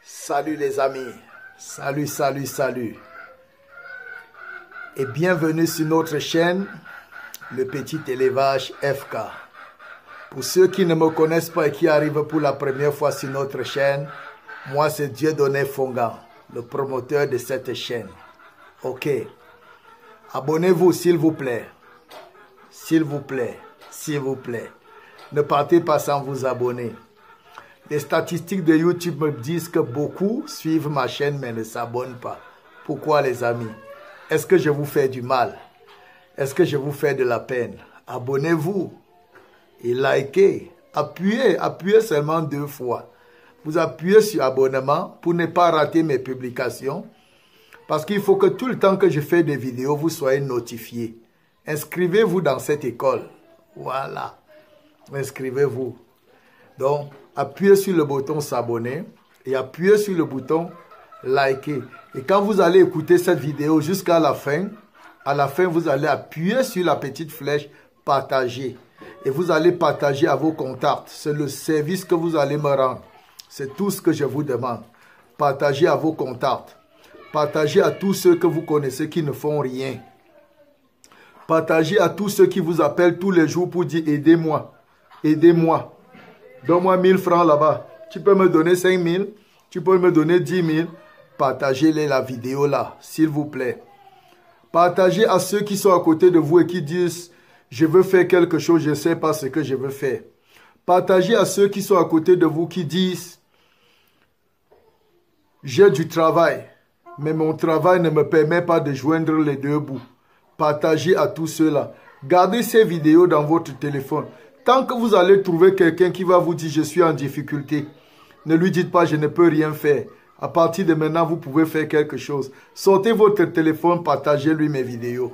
Salut les amis, salut. Et bienvenue sur notre chaîne, le petit élevage FK. Pour ceux qui ne me connaissent pas et qui arrivent pour la première fois sur notre chaîne, moi c'est Dieudonné Fongan, le promoteur de cette chaîne. Ok, abonnez-vous s'il vous plaît, s'il vous plaît. Ne partez pas sans vous abonner. Les statistiques de YouTube me disent que beaucoup suivent ma chaîne mais ne s'abonnent pas. Pourquoi les amis? Est-ce que je vous fais du mal? Est-ce que je vous fais de la peine? Abonnez-vous et likez. Appuyez seulement 2 fois. Vous appuyez sur abonnement pour ne pas rater mes publications. Parce qu'il faut que tout le temps que je fais des vidéos, vous soyez notifiés. Inscrivez-vous dans cette école. Voilà. Inscrivez-vous. Donc, appuyez sur le bouton s'abonner et appuyez sur le bouton liker. Et quand vous allez écouter cette vidéo jusqu'à la fin, vous allez appuyer sur la petite flèche partager. Et vous allez partager à vos contacts. C'est le service que vous allez me rendre. C'est tout ce que je vous demande. Partagez à vos contacts. Partagez à tous ceux que vous connaissez qui ne font rien. Partagez à tous ceux qui vous appellent tous les jours pour dire aidez-moi. Aidez-moi. Donne-moi 1000 francs là-bas. Tu peux me donner 5000. Tu peux me donner 10 000. Partagez-les la vidéo là, s'il vous plaît. Partagez à ceux qui sont à côté de vous et qui disent je veux faire quelque chose, je ne sais pas ce que je veux faire. Partagez à ceux qui sont à côté de vous qui disent j'ai du travail, mais mon travail ne me permet pas de joindre les 2 bouts. Partagez à tous ceux-là. Gardez ces vidéos dans votre téléphone. Tant que vous allez trouver quelqu'un qui va vous dire je suis en difficulté, ne lui dites pas je ne peux rien faire. À partir de maintenant, vous pouvez faire quelque chose. Sortez votre téléphone, partagez-lui mes vidéos.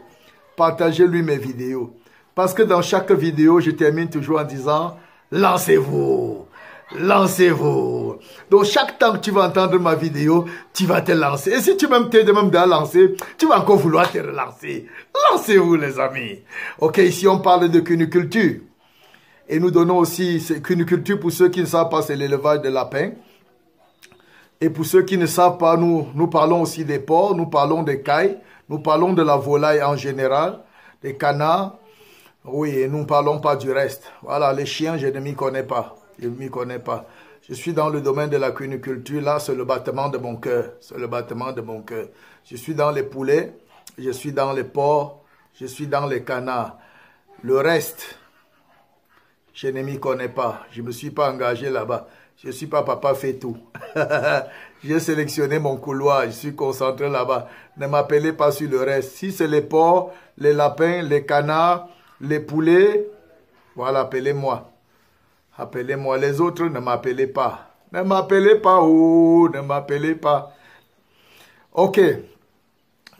Partagez-lui mes vidéos. Parce que dans chaque vidéo, je termine toujours en disant lancez-vous. Lancez-vous. Donc chaque temps que tu vas entendre ma vidéo, tu vas te lancer. Et si tu même t'aides même de la lancer, tu vas encore vouloir te relancer. Lancez-vous les amis. Ok, ici on parle de cuniculture. Et nous donnons aussi cuniculture pour ceux qui ne savent pas, c'est l'élevage de lapins. Et pour ceux qui ne savent pas, nous parlons aussi des porcs, nous parlons des cailles, nous parlons de la volaille en général, des canards. Oui, et nous ne parlons pas du reste. Voilà, les chiens, je ne m'y connais pas. Je ne m'y connais pas. Je suis dans le domaine de la cuniculture. Là, c'est le battement de mon cœur. C'est le battement de mon cœur. Je suis dans les poulets, je suis dans les porcs, je suis dans les canards. Le reste, je ne m'y connais pas. Je ne me suis pas engagé là-bas. Je ne suis pas papa fait tout. J'ai sélectionné mon couloir. Je suis concentré là-bas. Ne m'appelez pas sur le reste. Si c'est les porcs, les lapins, les canards, les poulets, voilà, appelez-moi. Appelez-moi. Les autres, ne m'appelez pas. Ne m'appelez pas. Oh, ne m'appelez pas. Ok.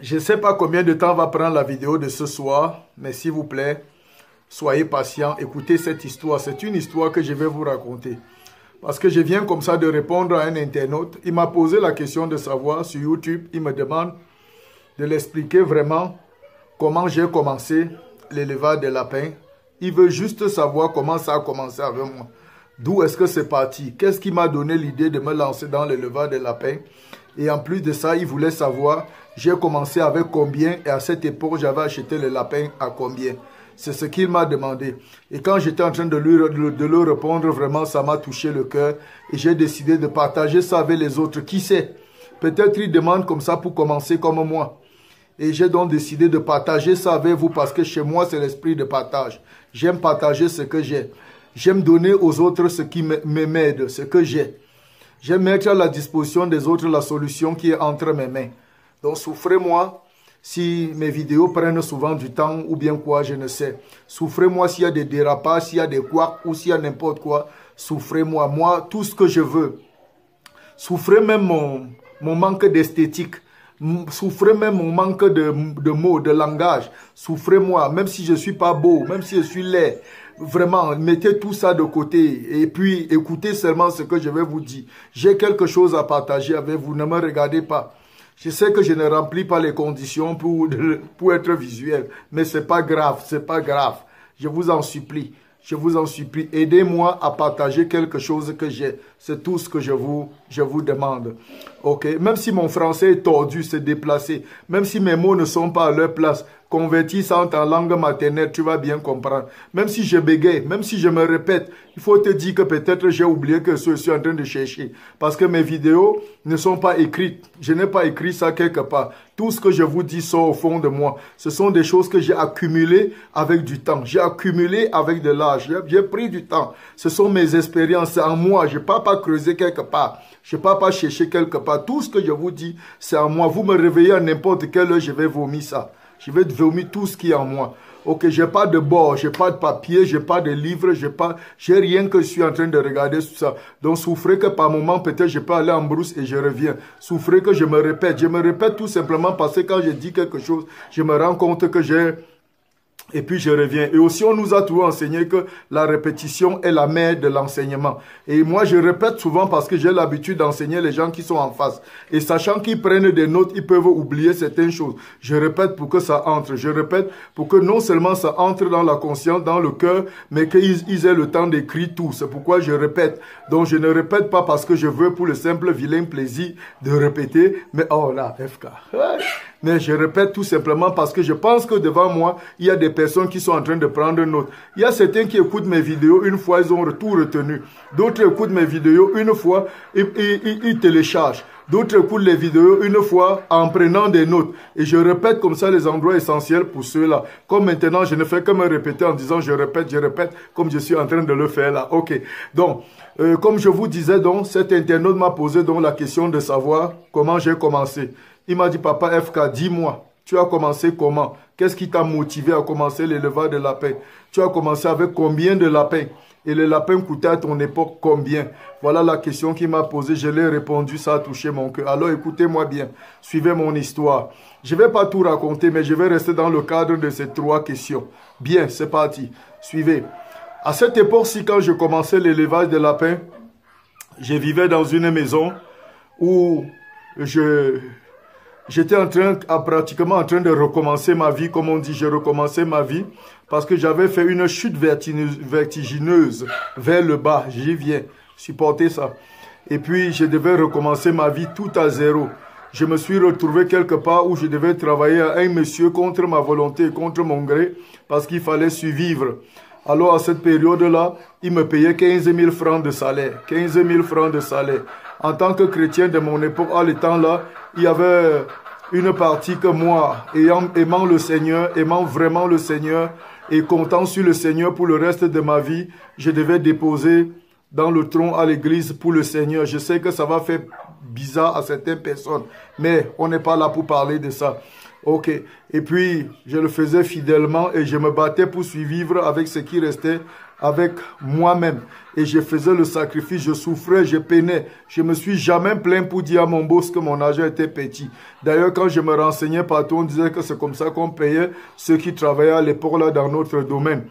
Je ne sais pas combien de temps va prendre la vidéo de ce soir. Mais s'il vous plaît, soyez patient. Écoutez cette histoire. C'est une histoire que je vais vous raconter. Parce que je viens comme ça de répondre à un internaute. Il m'a posé la question de savoir sur YouTube. Il me demande de l'expliquer vraiment comment j'ai commencé l'élevage des lapins. Il veut juste savoir comment ça a commencé avec moi. D'où est-ce que c'est parti? Qu'est-ce qui m'a donné l'idée de me lancer dans l'élevage des lapins? Et en plus de ça, il voulait savoir j'ai commencé avec combien et à cette époque, j'avais acheté les lapins à combien? C'est ce qu'il m'a demandé. Et quand j'étais en train de lui répondre, vraiment, ça m'a touché le cœur. Et j'ai décidé de partager ça avec les autres. Qui sait? Peut-être il demande comme ça pour commencer comme moi. Et j'ai donc décidé de partager ça avec vous parce que chez moi, c'est l'esprit de partage. J'aime partager ce que j'ai. J'aime donner aux autres ce qui m'aide, ce que j'ai. J'aime mettre à la disposition des autres la solution qui est entre mes mains. Donc, souffrez-moi. Si mes vidéos prennent souvent du temps ou bien quoi, je ne sais. Souffrez-moi s'il y a des dérapages, s'il y a des couacs ou s'il y a n'importe quoi. Souffrez-moi. Moi, tout ce que je veux. Souffrez même mon manque d'esthétique. Souffrez même mon manque de mots, de langage. Souffrez-moi, même si je ne suis pas beau, même si je suis laid. Vraiment, mettez tout ça de côté et puis écoutez seulement ce que je vais vous dire. J'ai quelque chose à partager avec vous. Ne me regardez pas. Je sais que je ne remplis pas les conditions pour être visuel, mais c'est pas grave, c'est pas grave. Je vous en supplie. je vous en supplie, aidez-moi à partager quelque chose que j'ai. C'est tout ce que je vous demande. Ok, même si mon français est tordu, c'est déplacé, même si mes mots ne sont pas à leur place, convertis ça en ta langue maternelle, tu vas bien comprendre. Même si je bégaye, même si je me répète, il faut te dire que peut-être j'ai oublié que je suis en train de chercher. Parce que mes vidéos ne sont pas écrites. Je n'ai pas écrit ça quelque part. Tout ce que je vous dis sort au fond de moi. Ce sont des choses que j'ai accumulées avec du temps. J'ai accumulé avec de l'âge. J'ai pris du temps. Ce sont mes expériences. C'est en moi. Je ne peux pas creuser quelque part. Je ne peux pas chercher quelque part. Tout ce que je vous dis, c'est en moi. Vous me réveillez à n'importe quelle heure, je vais vomir ça. Je vais vomir tout ce qui est en moi. Ok, j'ai pas de bord, j'ai pas de papier, j'ai pas de livre, j'ai rien que je suis en train de regarder tout ça. Donc, souffrez que par moment, peut-être je peux aller en brousse et je reviens. Souffrez que je me répète. Je me répète tout simplement parce que quand je dis quelque chose, je me rends compte que j'ai... Et puis je reviens. Et aussi, on nous a toujours enseigné que la répétition est la mère de l'enseignement. Et moi, je répète souvent parce que j'ai l'habitude d'enseigner les gens qui sont en face. Et sachant qu'ils prennent des notes, ils peuvent oublier certaines choses. Je répète pour que ça entre. Je répète pour que non seulement ça entre dans la conscience, dans le cœur, mais qu'ils aient le temps d'écrire tout. C'est pourquoi je répète. Donc, je ne répète pas parce que je veux pour le simple vilain plaisir de répéter. Mais oh là, FK. Mais je répète tout simplement parce que je pense que devant moi, il y a des personnes qui sont en train de prendre note. Il y a certains qui écoutent mes vidéos une fois, ils ont tout retenu. D'autres écoutent mes vidéos une fois, ils téléchargent. D'autres écoutent les vidéos une fois en prenant des notes. Et je répète comme ça les endroits essentiels pour ceux-là. Comme maintenant, je ne fais que me répéter en disant je répète, comme je suis en train de le faire là. Ok. Donc, comme je vous disais, donc, cet internaute m'a posé donc la question de savoir comment j'ai commencé. Il m'a dit, papa FK, dis-moi, tu as commencé comment? Qu'est-ce qui t'a motivé à commencer l'élevage de lapins? Tu as commencé avec combien de lapins? Et les lapins coûtaient à ton époque combien? Voilà la question qu'il m'a posée. Je l'ai répondu, ça a touché mon cœur. Alors écoutez-moi bien, suivez mon histoire. Je ne vais pas tout raconter, mais je vais rester dans le cadre de ces 3 questions. Bien, c'est parti. Suivez. À cette époque-ci, quand je commençais l'élevage de lapins, je vivais dans une maison où j'étais pratiquement en train de recommencer ma vie, comme on dit, je recommençais ma vie, parce que j'avais fait une chute vertigineuse vers le bas, j'y viens, supporter ça. Et puis, je devais recommencer ma vie tout à zéro. Je me suis retrouvé quelque part où je devais travailler à un monsieur contre ma volonté, contre mon gré, parce qu'il fallait survivre. Alors, à cette période-là, il me payait 15 000 francs de salaire. 15 000 francs de salaire. En tant que chrétien de mon époque, à l'état-là, il y avait une partie que moi, aimant le Seigneur, aimant vraiment le Seigneur et comptant sur le Seigneur pour le reste de ma vie, je devais déposer dans le tronc à l'église pour le Seigneur. Je sais que ça va faire bizarre à certaines personnes, mais on n'est pas là pour parler de ça. Ok. Et puis, je le faisais fidèlement et je me battais pour survivre avec ce qui restait avec moi-même. Et je faisais le sacrifice, je souffrais, je peinais. Je ne me suis jamais plaint pour dire à mon boss que mon argent était petit. D'ailleurs, quand je me renseignais partout, on disait que c'est comme ça qu'on payait ceux qui travaillaient à l'époque là dans notre domaine.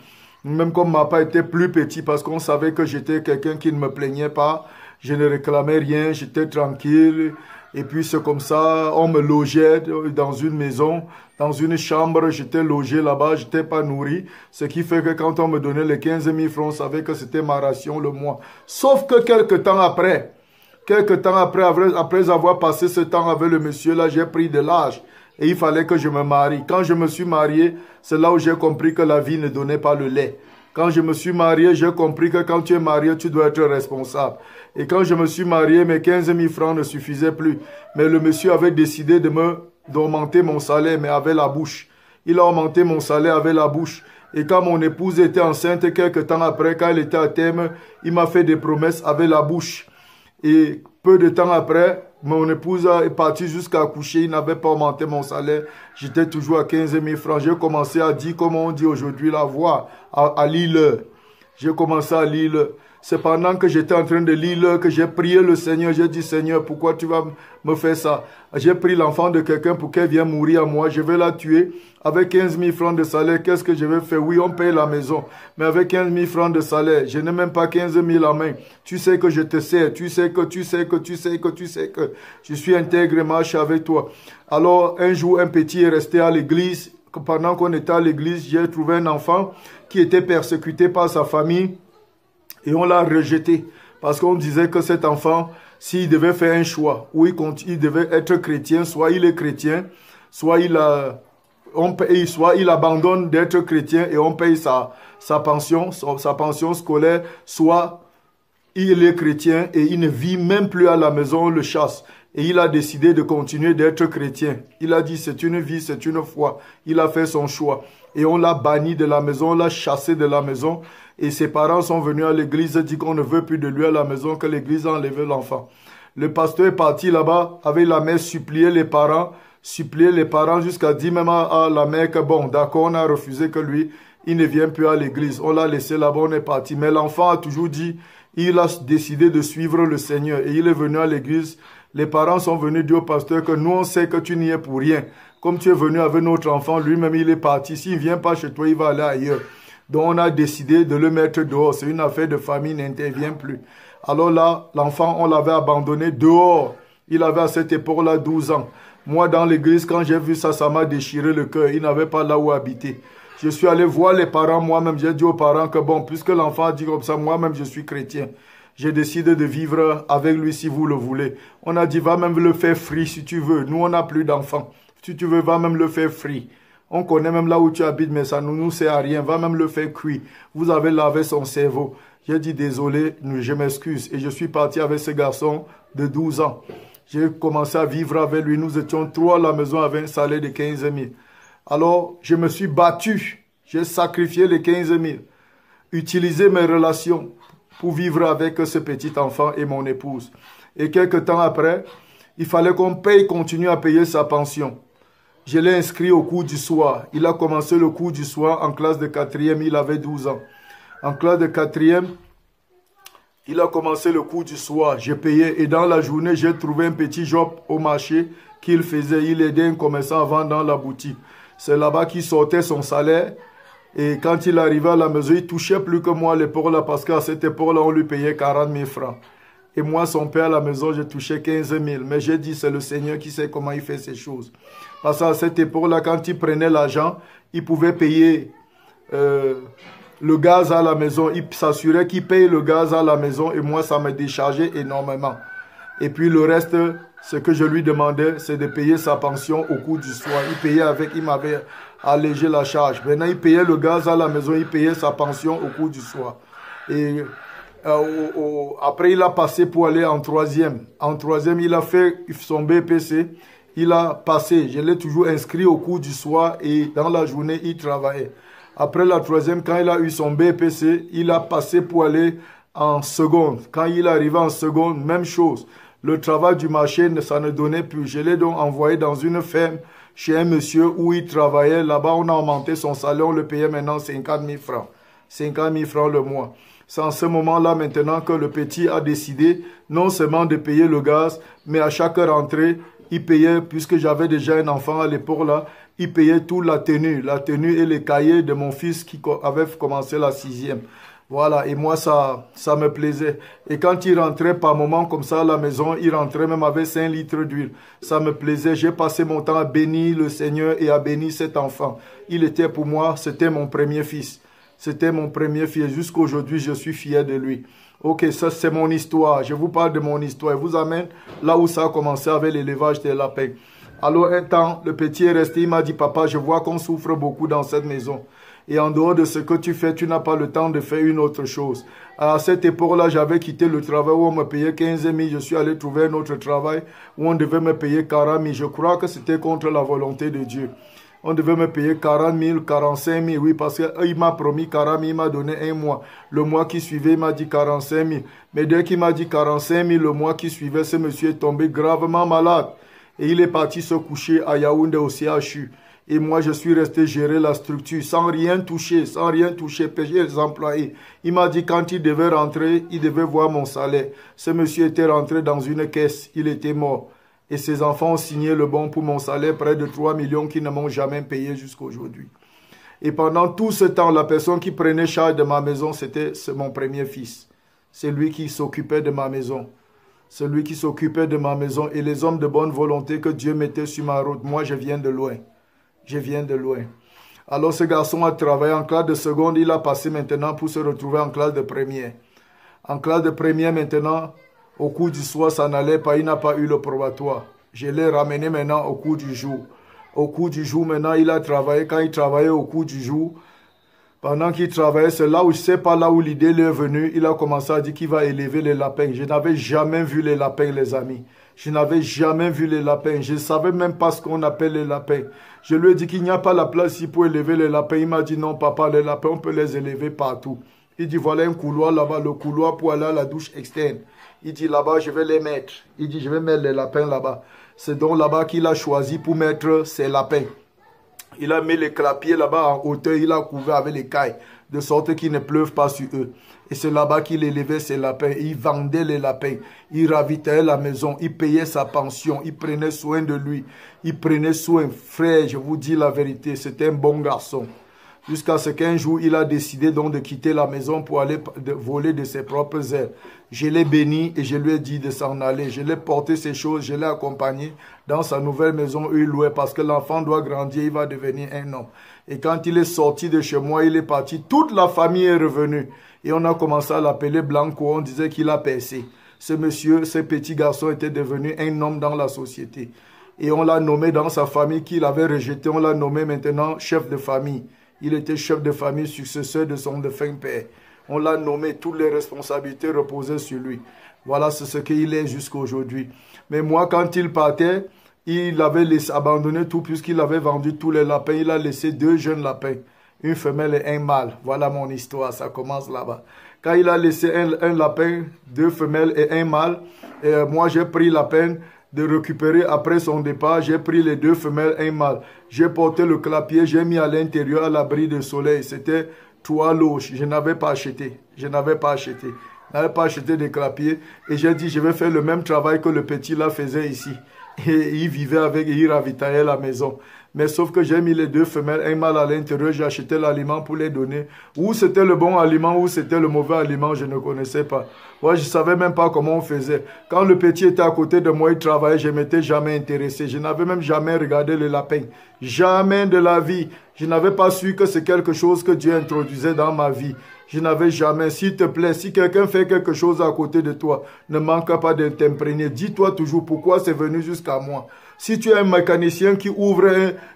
Même comme ma part était plus petit parce qu'on savait que j'étais quelqu'un qui ne me plaignait pas. Je ne réclamais rien, j'étais tranquille. Et puis c'est comme ça, on me logeait dans une maison, dans une chambre, j'étais logé là-bas, je n'étais pas nourri. Ce qui fait que quand on me donnait les 15 000 francs, on savait que c'était ma ration le mois. Sauf que quelques temps après avoir passé ce temps avec le monsieur là, j'ai pris de l'âge. Et il fallait que je me marie. Quand je me suis marié, c'est là où j'ai compris que la vie ne donnait pas le lait. Quand je me suis marié, j'ai compris que quand tu es marié, tu dois être responsable. Et quand je me suis marié, mes 15 000 francs ne suffisaient plus. Mais le monsieur avait décidé d'augmenter mon salaire, mais avec la bouche. Il a augmenté mon salaire avec la bouche. Et quand mon épouse était enceinte, quelques temps après, quand elle était à terme, il m'a fait des promesses avec la bouche. Et peu de temps après, mon épouse est partie jusqu'à accoucher. Il n'avait pas augmenté mon salaire. J'étais toujours à 15 000 francs. J'ai commencé à dire, comme on dit aujourd'hui, la voix, à lire. J'ai commencé à lire. C'est pendant que j'étais en train de lire que j'ai prié le Seigneur. J'ai dit, Seigneur, pourquoi tu vas me faire ça? J'ai pris l'enfant de quelqu'un pour qu'elle vienne mourir à moi. Je vais la tuer. Avec 15 000 francs de salaire, qu'est-ce que je vais faire? Oui, on paye la maison. Mais avec 15 000 francs de salaire, je n'ai même pas 15 000 en main. Tu sais que je te sers. Tu sais que je suis intègre et marche avec toi. Alors, un jour, un petit est resté à l'église pendant qu'on était à l'église, j'ai trouvé un enfant qui était persécuté par sa famille et on l'a rejeté. Parce qu'on disait que cet enfant, s'il devait faire un choix, où il devait être chrétien, soit il est chrétien, soit il abandonne d'être chrétien et on paye sa pension scolaire, soit il est chrétien et il ne vit même plus à la maison, on le chasse. Et il a décidé de continuer d'être chrétien. Il a dit c'est une vie, c'est une foi. Il a fait son choix. Et on l'a banni de la maison, on l'a chassé de la maison. Et ses parents sont venus à l'église et dit qu'on ne veut plus de lui à la maison, que l'église a enlevé l'enfant. Le pasteur est parti là-bas avec la mère supplier les parents jusqu'à dire même à la mère que bon, d'accord, on a refusé que lui, il ne vient plus à l'église. On l'a laissé là-bas, on est parti. Mais l'enfant a toujours dit, il a décidé de suivre le Seigneur et il est venu à l'église. Les parents sont venus dire au pasteur que nous, on sait que tu n'y es pour rien. Comme tu es venu avec notre enfant, lui-même, il est parti. S'il ne vient pas chez toi, il va aller ailleurs. Donc, on a décidé de le mettre dehors. C'est une affaire de famille, il n'intervient plus. Alors là, l'enfant, on l'avait abandonné dehors. Il avait à cette époque-là 12 ans. Moi, dans l'église, quand j'ai vu ça, ça m'a déchiré le cœur. Il n'avait pas là où habiter. Je suis allé voir les parents moi-même. J'ai dit aux parents que bon, puisque l'enfant a dit comme ça, moi-même, je suis chrétien. J'ai décidé de vivre avec lui si vous le voulez. On a dit, va même le faire free si tu veux. Nous, on n'a plus d'enfants. Si tu veux, va même le faire free. On connaît même là où tu habites, mais ça ne nous sert à rien. Va même le faire cuire. Vous avez lavé son cerveau. J'ai dit, désolé, je m'excuse. Et je suis parti avec ce garçon de 12 ans. J'ai commencé à vivre avec lui. Nous étions 3 à la maison avec un salaire de 15 000. Alors, je me suis battu. J'ai sacrifié les 15 000. Utilisé mes relations pour vivre avec ce petit enfant et mon épouse. Et quelques temps après, il fallait qu'on continue à payer sa pension. Je l'ai inscrit au cours du soir. Il a commencé le cours du soir en classe de 4e, il avait 12 ans. En classe de 4e, il a commencé le cours du soir. J'ai payé et dans la journée, j'ai trouvé un petit job au marché qu'il faisait. Il aidait un commerçant à vendre dans la boutique. C'est là-bas qu'il sortait son salaire. Et quand il arrivait à la maison, il touchait plus que moi à l'époque-là parce qu'à cette époque-là, on lui payait 40 000 francs. Et moi, son père à la maison, je touchais 15 000. Mais j'ai dit, c'est le Seigneur qui sait comment il fait ces choses. Parce qu'à cette époque-là, quand il prenait l'argent, il pouvait payer le gaz à la maison. Il s'assurait qu'il paye le gaz à la maison et moi, ça me déchargeait énormément. Et puis le reste, ce que je lui demandais, c'est de payer sa pension au cours du soir. Il m'avait allégé la charge. Maintenant, il payait le gaz à la maison, il payait sa pension au cours du soir. Et après, il a passé pour aller en 3e. En 3e, il a fait son BPC. Il a passé. Je l'ai toujours inscrit au cours du soir et dans la journée, il travaillait. Après la 3e, quand il a eu son BPC, il a passé pour aller en seconde. Quand il est arrivé en seconde, même chose. Le travail du marché, ça ne donnait plus. Je l'ai donc envoyé dans une ferme chez un monsieur où il travaillait. Là-bas, on a augmenté son salaire. On le payait maintenant 50 000 francs. 50 000 francs le mois. C'est en ce moment-là maintenant que le petit a décidé non seulement de payer le gaz, mais à chaque rentrée, il payait, puisque j'avais déjà un enfant à l'époque-là, il payait toute la tenue et les cahiers de mon fils qui avait commencé la 6e. Voilà, et moi, ça me plaisait. Et quand il rentrait par moment comme ça à la maison, il rentrait même avec 5 litres d'huile. Ça me plaisait. J'ai passé mon temps à bénir le Seigneur et à bénir cet enfant. Il était pour moi, c'était mon premier fils. C'était mon premier fils. Jusqu'à aujourd'hui, je suis fier de lui. Ok, ça c'est mon histoire. Je vous parle de mon histoire. Je vous amène là où ça a commencé avec l'élevage des lapins. Alors un temps, le petit est resté. Il m'a dit, papa, je vois qu'on souffre beaucoup dans cette maison. Et en dehors de ce que tu fais, tu n'as pas le temps de faire une autre chose. À cette époque-là, j'avais quitté le travail où on me payait 15 000. Je suis allé trouver un autre travail où on devait me payer 40 000. Je crois que c'était contre la volonté de Dieu. On devait me payer 40 000, 45 000, oui, parce qu'il m'a promis 40 000, il m'a donné un mois. Le mois qui suivait, il m'a dit 45 000. Mais dès qu'il m'a dit 45 000, le mois qui suivait, ce monsieur est tombé gravement malade. Et il est parti se coucher à Yaoundé au CHU. Et moi, je suis resté gérer la structure sans rien toucher, payer les employés. Il m'a dit quand il devait rentrer, il devait voir mon salaire. Ce monsieur était rentré dans une caisse, il était mort. Et ses enfants ont signé le bon pour mon salaire, près de 3 millions qui ne m'ont jamais payé jusqu'à aujourd'hui. Et pendant tout ce temps, la personne qui prenait charge de ma maison, c'est mon premier fils. C'est lui qui s'occupait de ma maison. C'est lui qui s'occupait de ma maison. Et les hommes de bonne volonté que Dieu mettait sur ma route, moi je viens de loin. Je viens de loin. Alors ce garçon a travaillé en classe de seconde, il a passé maintenant pour se retrouver en classe de première. En classe de première maintenant, au cours du soir, ça n'allait pas, il n'a pas eu le probatoire. Je l'ai ramené maintenant au cours du jour. Au cours du jour, maintenant, il a travaillé. Quand il travaillait au cours du jour, pendant qu'il travaillait, c'est là où, je ne sais pas là où l'idée lui est venue, il a commencé à dire qu'il va élever les lapins. Je n'avais jamais vu les lapins, les amis. Je n'avais jamais vu les lapins. Je ne savais même pas ce qu'on appelle les lapins. Je lui ai dit qu'il n'y a pas la place ici pour élever les lapins. Il m'a dit non, papa, les lapins, on peut les élever partout. Il dit voilà un couloir là-bas, le couloir pour aller à la douche externe. Il dit là-bas, je vais les mettre. Il dit je vais mettre les lapins là-bas. C'est donc là-bas qu'il a choisi pour mettre ses lapins. Il a mis les clapiers là-bas en hauteur, il a couvert avec les cailles, de sorte qu'il ne pleuve pas sur eux. Et c'est là-bas qu'il élevait ses lapins. Il vendait les lapins. Il ravitaillait la maison. Il payait sa pension. Il prenait soin de lui. Il prenait soin. Frère, je vous dis la vérité, c'était un bon garçon. Jusqu'à ce qu'un jour, il a décidé donc de quitter la maison pour aller voler de ses propres ailes. Je l'ai béni et je lui ai dit de s'en aller. Je l'ai porté ses choses, je l'ai accompagné dans sa nouvelle maison où il louait parce que l'enfant doit grandir, il va devenir un homme. Et quand il est sorti de chez moi, il est parti. Toute la famille est revenue. Et on a commencé à l'appeler Blanco. On disait qu'il a percé. Ce monsieur, ce petit garçon était devenu un homme dans la société. Et on l'a nommé dans sa famille qu'il avait rejeté. On l'a nommé maintenant chef de famille. Il était chef de famille, successeur de son défunt père. On l'a nommé, toutes les responsabilités reposaient sur lui. Voilà ce qu'il est jusqu'à aujourd'hui. Mais moi, quand il partait, il avait abandonné tout puisqu'il avait vendu tous les lapins. Il a laissé 2 jeunes lapins, une femelle et un mâle. Voilà mon histoire, ça commence là-bas. Quand il a laissé un lapin, 2 femelles et un mâle, moi j'ai pris la peine de récupérer après son départ. J'ai pris les 2 femelles, un mâle. J'ai porté le clapier, j'ai mis à l'intérieur à l'abri du soleil. C'était 3 loges. Je n'avais pas acheté. Je n'avais pas acheté. Je n'avais pas acheté de clapier. Et j'ai dit, je vais faire le même travail que le petit là faisait ici. Et il vivait avec, et il ravitaillait la maison. Mais sauf que j'ai mis les 2 femelles, un mâle à l'intérieur, j'ai acheté l'aliment pour les donner. Où c'était le bon aliment, où c'était le mauvais aliment, je ne connaissais pas. Moi, je ne savais même pas comment on faisait. Quand le petit était à côté de moi, il travaillait, je ne m'étais jamais intéressé. Je n'avais même jamais regardé le lapin. Jamais de la vie. Je n'avais pas su que c'est quelque chose que Dieu introduisait dans ma vie. Je n'avais jamais, s'il te plaît, si quelqu'un fait quelque chose à côté de toi, ne manque pas de t'imprégner. Dis-toi toujours pourquoi c'est venu jusqu'à moi. Si tu es un mécanicien qui ouvre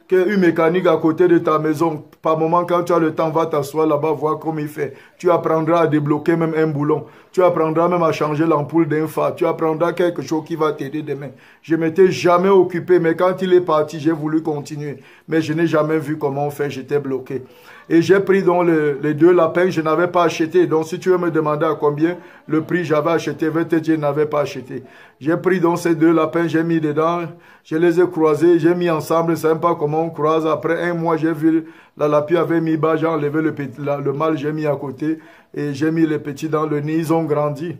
une mécanique à côté de ta maison, par moment, quand tu as le temps, va t'asseoir là-bas, voir comment il fait. Tu apprendras à débloquer même un boulon. Tu apprendras même à changer l'ampoule d'un phare. Tu apprendras quelque chose qui va t'aider demain. Je ne m'étais jamais occupé, mais quand il est parti, j'ai voulu continuer. Mais je n'ai jamais vu comment on fait, j'étais bloqué. Et j'ai pris donc les 2 lapins, je n'avais pas acheté. Donc si tu veux me demander à combien le prix j'avais acheté, je n'avais pas acheté. J'ai pris donc ces 2 lapins, j'ai mis dedans, je les ai croisés, j'ai mis ensemble, je ne sais pas comment on croise. Après 1 mois, j'ai vu la lapine avait mis bas, j'ai enlevé le mâle, j'ai mis à côté et j'ai mis les petits dans le nid. Ils ont grandi.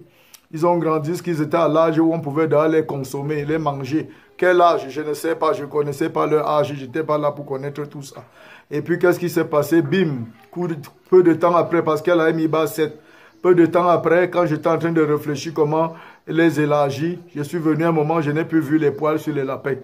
Ils ont grandi parce qu'ils étaient à l'âge où on pouvait d'ailleurs les consommer, les manger. Quel âge? Je ne sais pas, je ne connaissais pas leur âge, je n'étais pas là pour connaître tout ça. Et puis qu'est-ce qui s'est passé? Bim, peu de temps après, parce qu'elle a mis bas 7. Peu de temps après, quand j'étais en train de réfléchir comment les élargir, je suis venu à un moment, je n'ai plus vu les poils sur les lapins.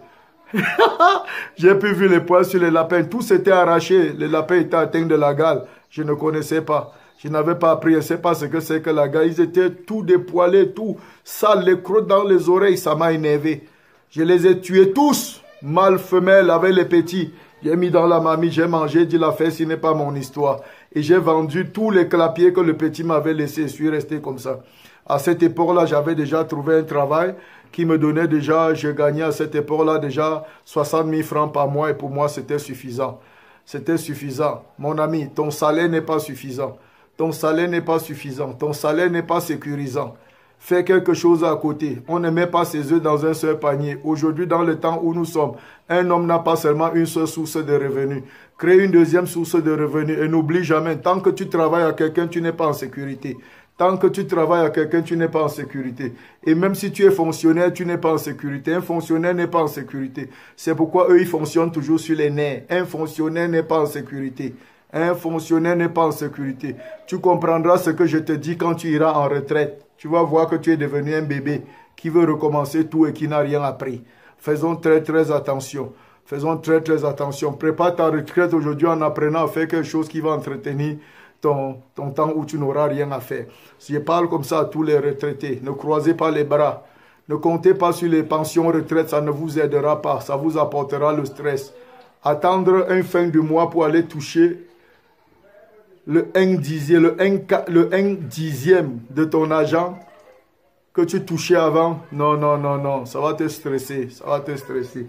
J'ai plus vu les poils sur les lapins. Tout s'était arraché. Les lapins étaient atteints de la gale. Je ne connaissais pas. Je n'avais pas appris. Je ne sais pas ce que c'est que la gale. Ils étaient tout dépoilés, tout sales, les crocs dans les oreilles. Ça m'a énervé. Je les ai tués tous. Mâle, femelle, avec les petits. J'ai mis dans la mamie, j'ai mangé, dit la fête, ce n'est pas mon histoire. Et j'ai vendu tous les clapiers que le petit m'avait laissés. Je suis resté comme ça. À cette époque-là, j'avais déjà trouvé un travail qui me donnait déjà, je gagnais à cette époque-là déjà 60 000 francs par mois et pour moi, c'était suffisant. C'était suffisant. Mon ami, ton salaire n'est pas suffisant. Ton salaire n'est pas suffisant. Ton salaire n'est pas sécurisant. Fais quelque chose à côté. On ne met pas ses œufs dans un seul panier. Aujourd'hui, dans le temps où nous sommes, un homme n'a pas seulement une seule source de revenus. Crée une deuxième source de revenus et n'oublie jamais, tant que tu travailles à quelqu'un, tu n'es pas en sécurité. Tant que tu travailles à quelqu'un, tu n'es pas en sécurité. Et même si tu es fonctionnaire, tu n'es pas en sécurité. Un fonctionnaire n'est pas en sécurité. C'est pourquoi eux, ils fonctionnent toujours sur les nerfs. Un fonctionnaire n'est pas en sécurité. Un fonctionnaire n'est pas en sécurité. Tu comprendras ce que je te dis quand tu iras en retraite. Tu vas voir que tu es devenu un bébé qui veut recommencer tout et qui n'a rien appris. Faisons très très attention. Faisons très très attention. Prépare ta retraite aujourd'hui en apprenant à faire quelque chose qui va entretenir ton temps où tu n'auras rien à faire. Je parle comme ça à tous les retraités. Ne croisez pas les bras. Ne comptez pas sur les pensions retraite, ça ne vous aidera pas. Ça vous apportera le stress. Attendre une fin du mois pour aller toucher le 1 dixième de ton argent que tu touchais avant. Non, non, non, non. Ça va te stresser. Ça va te stresser.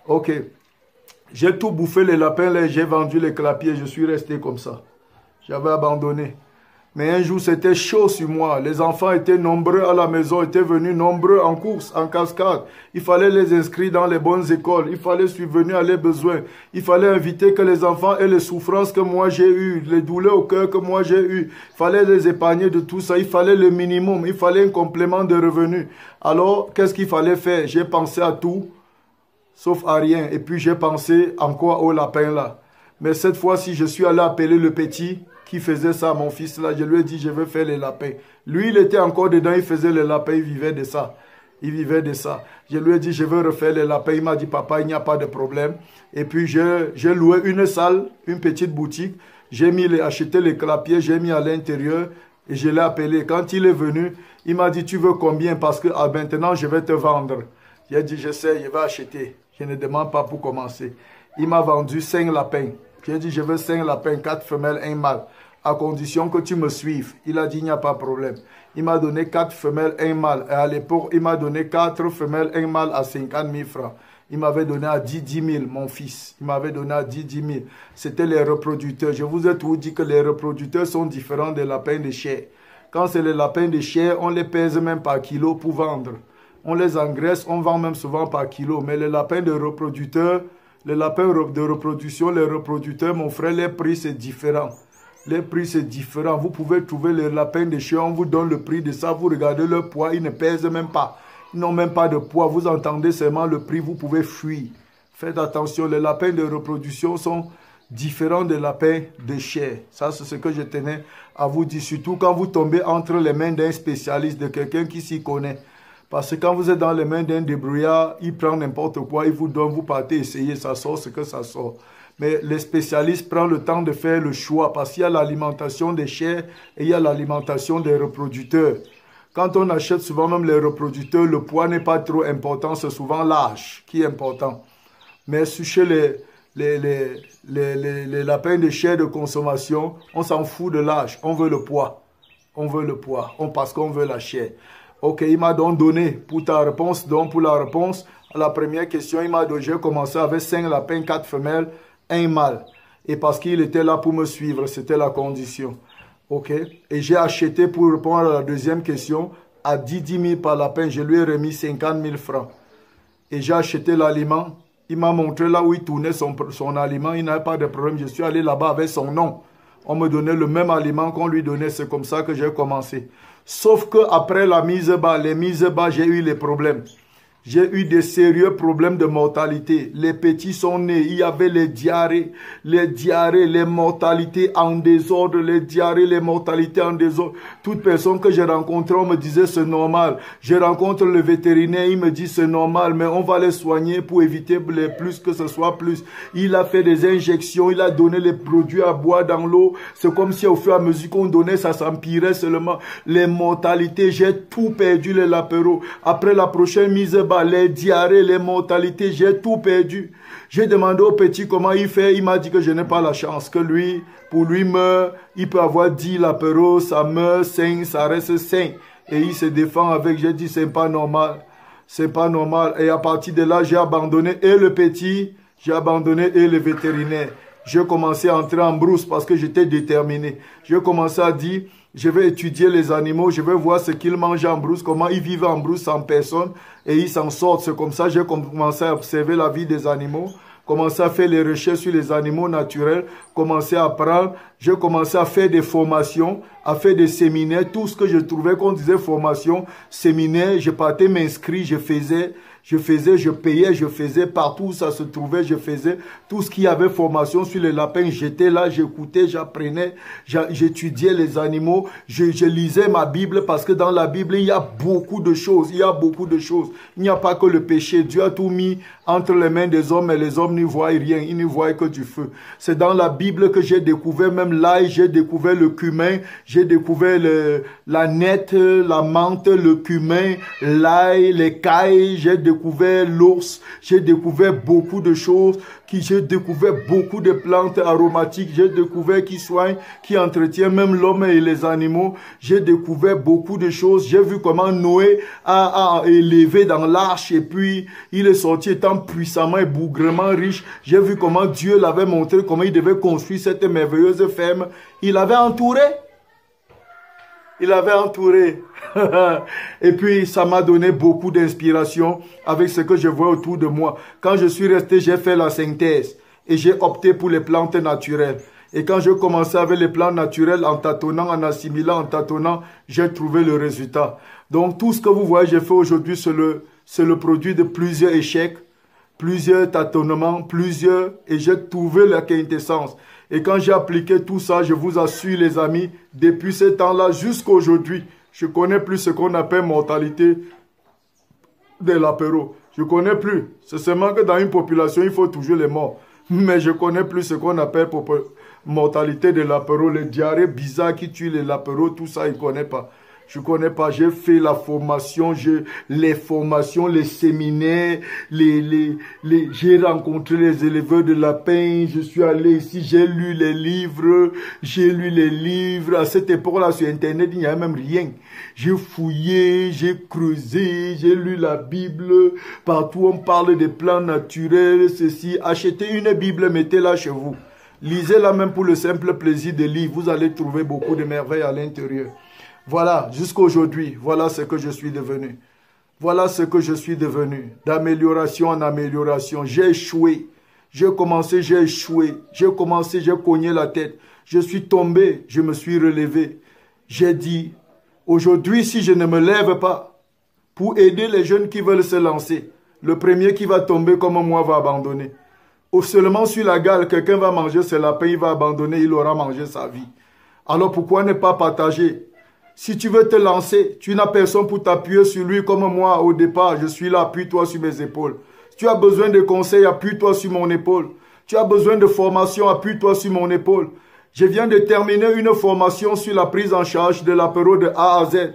Ok. J'ai tout bouffé les lapins, là, j'ai vendu les clapiers, je suis resté comme ça. J'avais abandonné. Mais un jour, c'était chaud sur moi. Les enfants étaient nombreux à la maison, étaient venus nombreux en course, en cascade. Il fallait les inscrire dans les bonnes écoles. Il fallait subvenir à leurs besoins. Il fallait inviter que les enfants aient les souffrances que moi j'ai eues, les douleurs au cœur que moi j'ai eues. Il fallait les épargner de tout ça. Il fallait le minimum. Il fallait un complément de revenus. Alors, qu'est-ce qu'il fallait faire? J'ai pensé à tout, sauf à rien. Et puis, j'ai pensé encore au lapin là. Mais cette fois-ci, je suis allé appeler le petit qui faisait ça à mon fils là. Je lui ai dit, je veux faire les lapins. Lui, il était encore dedans, il faisait les lapins, il vivait de ça. Il vivait de ça. Je lui ai dit, je veux refaire les lapins. Il m'a dit, papa, il n'y a pas de problème. Et puis, j'ai loué une salle, une petite boutique. J'ai acheté les clapiers, j'ai mis à l'intérieur et je l'ai appelé. Quand il est venu, il m'a dit, tu veux combien? Parce que maintenant, je vais te vendre. J'ai dit, je sais, je vais acheter. Je ne demande pas pour commencer. Il m'a vendu 5 lapins. J'ai dit, je veux 5 lapins, 4 femelles, 1 mâle, à condition que tu me suives. Il a dit, il n'y a pas de problème. Il m'a donné 4 femelles, 1 mâle. Et à l'époque, il m'a donné 4 femelles, 1 mâle à 50 000 francs. Il m'avait donné à 10 000, mon fils. Il m'avait donné à 10 000. C'était les reproducteurs. Je vous ai tout dit que les reproducteurs sont différents des lapins de chair. Quand c'est les lapins de chair, on les pèse même par kilo pour vendre. On les engraisse, on vend même souvent par kilo. Mais les lapins de reproducteurs, les lapins de reproduction, les reproducteurs, mon frère, les prix c'est différent. Les prix c'est différent. Vous pouvez trouver les lapins de chair, on vous donne le prix de ça, vous regardez leur poids, ils ne pèsent même pas. Ils n'ont même pas de poids, vous entendez seulement le prix, vous pouvez fuir. Faites attention, les lapins de reproduction sont différents des lapins de chair. Ça, c'est ce que je tenais à vous dire, surtout quand vous tombez entre les mains d'un spécialiste, de quelqu'un qui s'y connaît. Parce que quand vous êtes dans les mains d'un débrouillard, il prend n'importe quoi, il vous donne, vous partez essayer, ça sort ce que ça sort. Mais les spécialistes prennent le temps de faire le choix parce qu'il y a l'alimentation des chairs et il y a l'alimentation des reproducteurs. Quand on achète souvent même les reproducteurs, le poids n'est pas trop important, c'est souvent l'âge qui est important. Mais chez les lapins de chair de consommation, on s'en fout de l'âge, on veut le poids. On veut le poids, parce qu'on veut la chair. Ok, il m'a donc donné pour ta réponse, donc pour la réponse à la première question, il m'a donné, j'ai commencé avec 5 lapins, 4 femelles, 1 mâle. Et parce qu'il était là pour me suivre, c'était la condition. Ok, et j'ai acheté pour répondre à la deuxième question, à 10 000 par lapin, je lui ai remis 50 000 francs. Et j'ai acheté l'aliment, il m'a montré là où il tournait son aliment, il n'avait pas de problème, je suis allé là-bas avec son nom. On me donnait le même aliment qu'on lui donnait, c'est comme ça que j'ai commencé. Sauf qu'après la mise bas, les mises bas, j'ai eu les problèmes. J'ai eu des sérieux problèmes de mortalité. Les petits sont nés, il y avait les diarrhées, les mortalités en désordre, les diarrhées, les mortalités en désordre. Toute personne que j'ai rencontrée, on me disait c'est normal. Je rencontre le vétérinaire, il me dit c'est normal, mais on va les soigner pour éviter les plus que ce soit plus. Il a fait des injections, il a donné les produits à boire dans l'eau. C'est comme si au fur et à mesure qu'on donnait, ça s'empirait seulement. Les mortalités, j'ai tout perdu les lapéros. Après la prochaine mise bas, les diarrhées, les mortalités, j'ai tout perdu. J'ai demandé au petit comment il fait. Il m'a dit que je n'ai pas la chance. Que lui, pour lui meurt, il peut avoir 10 lapéros, ça meurt, 5, ça reste 5. Et il se défend avec, j'ai dit c'est pas normal. C'est pas normal. Et à partir de là, j'ai abandonné et le petit, j'ai abandonné et le vétérinaire. J'ai commencé à entrer en brousse parce que j'étais déterminé. J'ai commencé à dire, je vais étudier les animaux, je vais voir ce qu'ils mangent en brousse, comment ils vivent en brousse sans personne et ils s'en sortent. C'est comme ça que j'ai commencé à observer la vie des animaux, commencé à faire les recherches sur les animaux naturels, commencé à apprendre. J'ai commencé à faire des formations, à faire des séminaires, tout ce que je trouvais qu'on disait formation, séminaire, je partais m'inscrire, je faisais. Je faisais, je payais, je faisais partout où ça se trouvait, je faisais tout ce qui avait formation sur les lapins. J'étais là, j'écoutais, j'apprenais, j'étudiais les animaux, je lisais ma Bible parce que dans la Bible, il y a beaucoup de choses, il y a beaucoup de choses. Il n'y a pas que le péché. Dieu a tout mis entre les mains des hommes et les hommes n'y voient rien, ils n'y voient que du feu. C'est dans la Bible que j'ai découvert même l'ail, j'ai découvert le cumin, j'ai découvert la nette, la menthe, le cumin, l'ail, les cailles, j'ai découvert l'ours, j'ai découvert beaucoup de choses, j'ai découvert beaucoup de plantes aromatiques, j'ai découvert qui soignent, qui entretiennent même l'homme et les animaux, j'ai découvert beaucoup de choses, j'ai vu comment Noé a élevé dans l'arche et puis il est sorti étant puissamment et bougrement riche, j'ai vu comment Dieu l'avait montré, comment il devait construire cette merveilleuse ferme, il avait entouré. Il avait entouré. Et puis, ça m'a donné beaucoup d'inspiration avec ce que je vois autour de moi. Quand je suis resté, j'ai fait la synthèse. Et j'ai opté pour les plantes naturelles. Et quand je commençais avec les plantes naturelles, en tâtonnant, en assimilant, en tâtonnant, j'ai trouvé le résultat. Donc, tout ce que vous voyez, j'ai fait aujourd'hui, c'est le produit de plusieurs échecs, plusieurs tâtonnements, et j'ai trouvé la quintessence. Et quand j'ai appliqué tout ça, je vous assure les amis, depuis ce temps-là jusqu'à aujourd'hui, je ne connais plus ce qu'on appelle mortalité de l'apéro. Je ne connais plus. C'est seulement que dans une population, il faut toujours les morts. Mais je ne connais plus ce qu'on appelle mortalité de l'apéro. Les diarrhées bizarres qui tuent l'apéro, tout ça, il ne connaît pas. Je ne connais pas, j'ai fait la formation, les formations, les séminaires, j'ai rencontré les éleveurs de lapins, je suis allé ici, j'ai lu les livres. À cette époque-là, sur Internet, il n'y avait même rien. J'ai fouillé, j'ai creusé, j'ai lu la Bible. Partout, on parle des plans naturels, ceci. Achetez une Bible, mettez-la chez vous. Lisez-la même pour le simple plaisir de lire. Vous allez trouver beaucoup de merveilles à l'intérieur. Voilà, jusqu'à aujourd'hui, voilà ce que je suis devenu. Voilà ce que je suis devenu. D'amélioration en amélioration. J'ai échoué. J'ai commencé, j'ai échoué. J'ai commencé, j'ai cogné la tête. Je suis tombé, je me suis relevé. J'ai dit, aujourd'hui, si je ne me lève pas pour aider les jeunes qui veulent se lancer, le premier qui va tomber comme moi va abandonner. Ou seulement sur la gare, quelqu'un va manger ses lapins, il va abandonner, il aura mangé sa vie. Alors pourquoi ne pas partager? Si tu veux te lancer, tu n'as personne pour t'appuyer sur lui comme moi au départ. Je suis là, appuie-toi sur mes épaules. Si tu as besoin de conseils, appuie-toi sur mon épaule. Tu as besoin de formation, appuie-toi sur mon épaule. Je viens de terminer une formation sur la prise en charge de l'apéro de A à Z.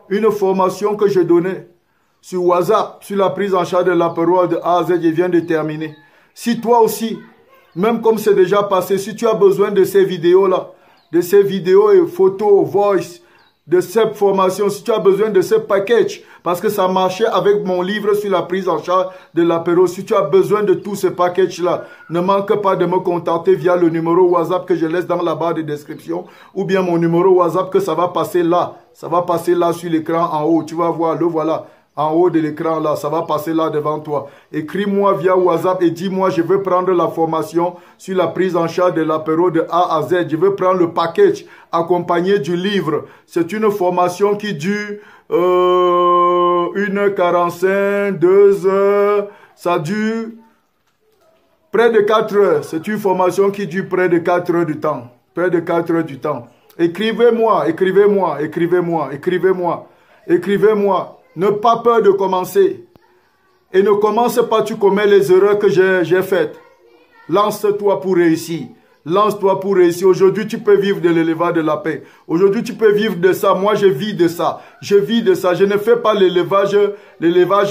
Une formation que je donnais sur WhatsApp, sur la prise en charge de l'apéro de A à Z, je viens de terminer. Si toi aussi, même comme c'est déjà passé, si tu as besoin de ces vidéos-là, de ces vidéos et photos, voice, de cette formation, si tu as besoin de ce package, parce que ça marchait avec mon livre sur la prise en charge de l'apéro, si tu as besoin de tout ce package-là, ne manque pas de me contacter via le numéro WhatsApp que je laisse dans la barre de description, ou bien mon numéro WhatsApp que ça va passer là sur l'écran en haut, tu vas voir, le voilà. En haut de l'écran là, ça va passer là devant toi. Écris-moi via WhatsApp et dis-moi, je veux prendre la formation sur la prise en charge de l'apéro de A à Z. Je veux prendre le package accompagné du livre. C'est une formation qui dure 1h45, 2 heures. Ça dure près de 4 heures. C'est une formation qui dure près de 4 heures du temps. Près de 4 heures du temps. Écrivez-moi, écrivez-moi, écrivez-moi, écrivez-moi, écrivez-moi. Ne pas peur de commencer. Et ne commence pas, tu commets les erreurs que j'ai faites. Lance-toi pour réussir. Lance-toi pour réussir. Aujourd'hui, tu peux vivre de l'élevage de la paix. Aujourd'hui, tu peux vivre de ça. Moi, je vis de ça. Je vis de ça. Je ne fais pas l'élevage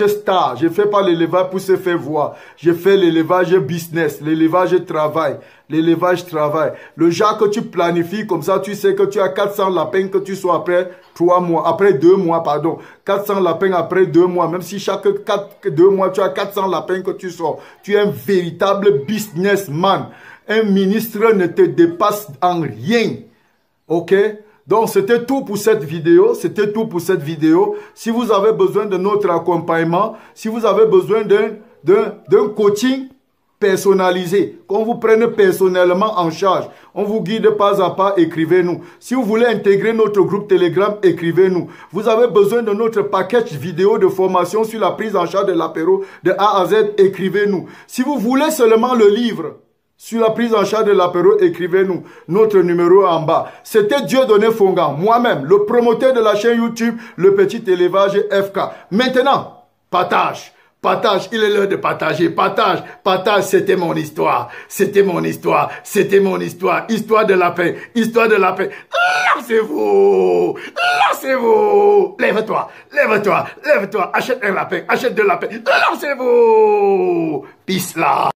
star. Je ne fais pas l'élevage pour se faire voir. Je fais l'élevage business, l'élevage travail. L'élevage travail. Le genre que tu planifies comme ça, tu sais que tu as 400 lapins que tu sois après 3 mois, après 2 mois, pardon. 400 lapins après 2 mois. Même si chaque 2 mois, tu as 400 lapins que tu sors. Tu es un véritable businessman. Un ministre ne te dépasse en rien. Ok? Donc, c'était tout pour cette vidéo. C'était tout pour cette vidéo. Si vous avez besoin de notre accompagnement, si vous avez besoin d'un coaching, personnalisé, qu'on vous prenne personnellement en charge. On vous guide pas à pas, écrivez-nous. Si vous voulez intégrer notre groupe Telegram, écrivez-nous. Vous avez besoin de notre package vidéo de formation sur la prise en charge de l'apéro de A à Z, écrivez-nous. Si vous voulez seulement le livre sur la prise en charge de l'apéro, écrivez-nous. Notre numéro en bas. C'était Dieudonné Fongan, moi-même, le promoteur de la chaîne YouTube, le petit élevage FK. Maintenant, partage. Partage, il est l'heure de partager. Partage, partage, c'était mon histoire. C'était mon histoire. C'était mon histoire. Histoire de la paix. Histoire de la paix. Lancez-vous. Lancez-vous. Lève-toi. Lève-toi. Lève-toi. Achète un lapin. Achète de la paix. Lancez-vous. Peace là.